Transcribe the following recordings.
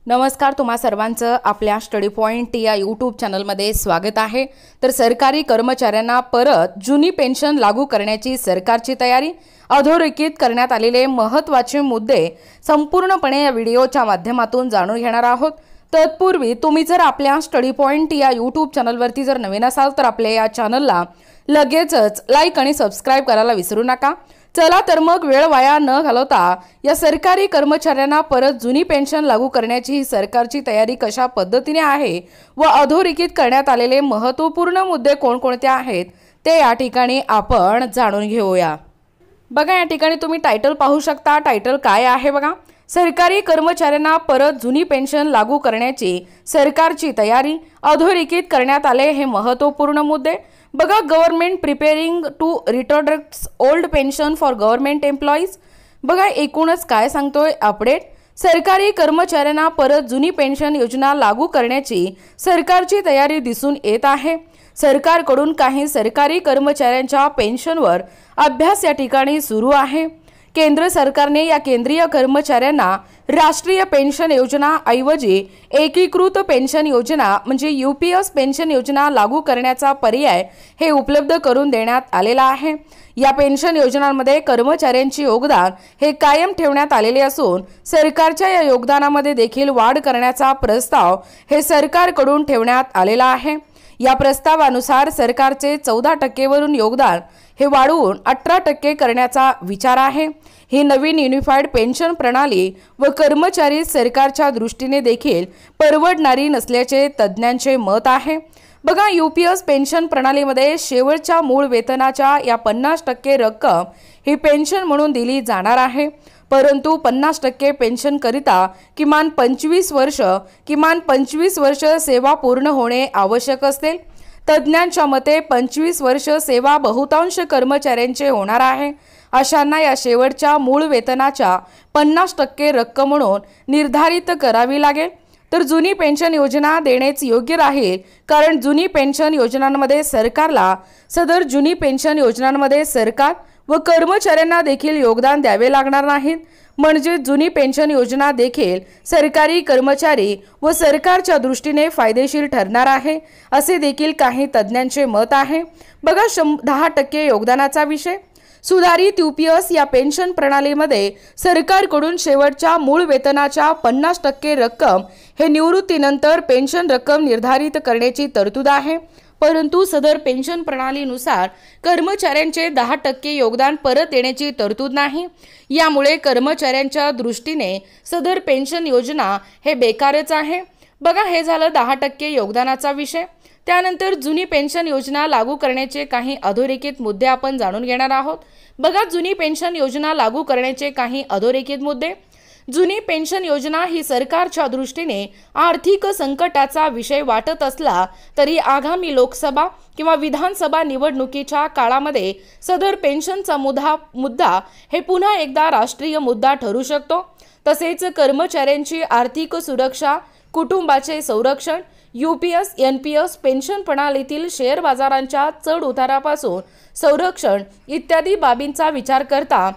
नमस्कार, तुम्हा सर्वांचं आपल्या स्टडी पॉइंट या यूट्यूब चॅनलमध्ये स्वागत आहे। तर सरकारी कर्मचाऱ्यांना परत जुनी पेन्शन लागू करण्याची सरकारची तयारी, अधोरेखित करण्यात आलेले महत्त्वाचे मुद्दे संपूर्णपणे या व्हिडिओच्या माध्यमातून जाणून घेणार आहोत। तत्पूर्वी तुम्ही जर आपल्या स्टडी पॉइंट या यूट्यूब चॅनलवरती जर नवीन असाल तर आपल्या या चॅनलला लगेचच लाईक आणि सबस्क्राइब करायला विसरू नका। चला तर मग वेळ वाया न घालवता या सरकारी कर्मचाऱ्यांना परत जुनी पेन्शन लागू करण्याची ही सरकारची तयारी कशा पद्धतीने आहे व अधोरेखित करण्यात आलेले महत्त्वपूर्ण मुद्दे कोणकोणते आहेत ते या ठिकाणी आपण जाणून घेऊया। बघा, या ठिकाणी तुम्ही टायटल पाहू शकता। टायटल काय आहे बघा, सरकारी कर्मचाऱ्यांना परत जुनी पेन्शन लागू करण्याची सरकारची तयारी, अधोरेखित करण्यात आले हे महत्त्वपूर्ण मुद्दे। बघा, government preparing to retroduct old pension for government employees. बघा, एकूणच काय सांगतोय अपडेट, सरकारी कर्मचाऱ्यांना परत जुनी पेन्शन योजना लागू करण्याची सरकारची तयारी दिसून येत आहे। सरकारकडून काही सरकारी कर्मचाऱ्यांच्या पेन्शनवर अभ्यास या ठिकाणी सुरू आहे। केंद्र सरकारने या केंद्रीय कर्मचाऱ्यांना राष्ट्रीय पेन्शन योजना ऐवजी एकीकृत पेन्शन योजना म्हणजे यूपीएस पेन्शन योजना लागू करण्याचा पर्याय हे उपलब्ध करून देण्यात आलेला आहे। या पेन्शन योजनांमध्ये कर्मचाऱ्यांचे योगदान हे कायम ठेवण्यात आलेले असून सरकारच्या या योगदानामध्ये देखील वाढ करण्याचा प्रस्ताव हे सरकारकडून ठेवण्यात आलेला आहे। या प्रस्तावानुसार सरकारचे 14% वरून योगदान हे वाढवून 18% करण्याचा विचार आहे। ही नवीन युनिफाईड पेन्शन प्रणाली व कर्मचारी सरकारच्या दृष्टीने देखील परवडणारी नसल्याचे तज्ज्ञांचे मत आहे। बघा, यूपीएस पेन्शन प्रणालीमध्ये शेवटच्या मूळ वेतनाच्या या 50% रक्कम ही पेन्शन म्हणून दिली जाणार आहे, परंतु 50% पेन्शन करिता किमान 25 वर्ष सेवा पूर्ण होणे आवश्यक असते। तज्ज्ञांच्या मते 25 वर्ष सेवा बहुतांश कर्मचाऱ्यांचे होणार आहे। अशांना या शेवटच्या मूळ वेतनाच्या 50% रक्कम म्हणून निर्धारित करावी लागेल। तर जुनी पेन्शन योजना देणेच योग्य राहील, कारण जुनी पेन्शन योजनांमध्ये सरकार व कर्मचाऱ्यांना देखील योगदान द्यावे लागणार नाहीत, म्हणजे जुनी पेन्शन योजना देखील सरकारी कर्मचारी व सरकारच्या दृष्टीने फायदेशीर ठरणार आहे, असे देखील काही तज्ज्ञांचे मत आहे। बघा, 10% योगदानाचा विषय, सुधारित यूपीएस या पेन्शन प्रणालीमध्ये सरकारकडून शेवटच्या मूळ वेतनाच्या 50% रक्कम हे निवृत्तीनंतर पेन्शन रक्कम निर्धारित करण्याची तरतूद आहे, परंतु सदर पेन्शन प्रणालीनुसार कर्मचाऱ्यांचे 10% योगदान परत देण्याची तरतूद नाही। यामुळे कर्मचाऱ्यांच्या दृष्टीने सदर पेन्शन योजना हे बेकारच आहे। बघा, हे झालं 10% योगदानाचा विषय। त्यानंतर जुनी पेन्शन योजना लागू करण्याचे काही अधोरेखित मुद्दे आपण जाणून घेणार आहोत। बघा, जुनी पेन्शन योजना लागू करण्याचे काही अधोरेखित मुद्दे। जुनी पेन्शन योजना ही सरकारच्या दृष्टीने आर्थिक संकटाचा विषय वाटत असला तरी आगामी लोकसभा किंवा विधानसभा निवडणुकीच्या काळामध्ये सदर पेन्शनचा मुद्दा हे पुन्हा एकदा राष्ट्रीय मुद्दा ठरू शकतो। तसेच कर्मचाऱ्यांची आर्थिक सुरक्षा, कुटुंबाचे संरक्षण, यूपीएस एनपीएस पेन्शन प्रणालीतील शेअर बाजारांच्या चढ उतारापासून संरक्षण इत्यादी बाबींचा विचार करता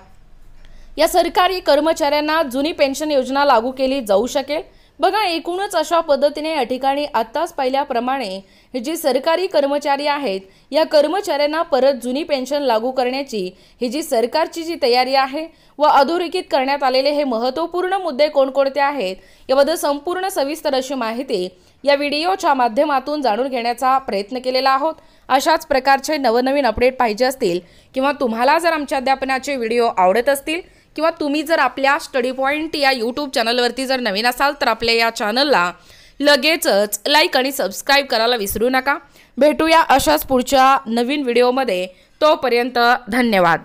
या सरकारी कर्मचाऱ्यांना जुनी पेन्शन योजना लागू केली जाऊ शकेल। बघा, एकूणच अशा पद्धतीने या ठिकाणी आत्ताच पाहिल्याप्रमाणे जे सरकारी कर्मचारी आहेत या कर्मचाऱ्यांना परत जुनी पेन्शन लागू करण्याची ही जी सरकारची जी तयारी आहे व अधोरेखित करण्यात आलेले हे महत्त्वपूर्ण मुद्दे कोणकोणते आहेत याबद्दल संपूर्ण सविस्तर अशी माहिती या व्हिडिओच्या माध्यमातून जाणून घेण्याचा प्रयत्न केलेला आहोत। अशाच प्रकारचे नवनवीन अपडेट पाहिजे असतील किंवा तुम्हाला जर आमच्या अध्यापनाचे व्हिडिओ आवडत असतील किंवा तुम्ही जर आपल्या स्टडी पॉइंट या यूट्यूब चॅनलवरती जर नवीन असाल तर आपल्या या चॅनलला लगेचच लाईक आणि सबस्क्राइब करायला विसरू नका। भेटूया अशाच पुढच्या नवीन व्हिडिओमध्ये, तोपर्यंत धन्यवाद।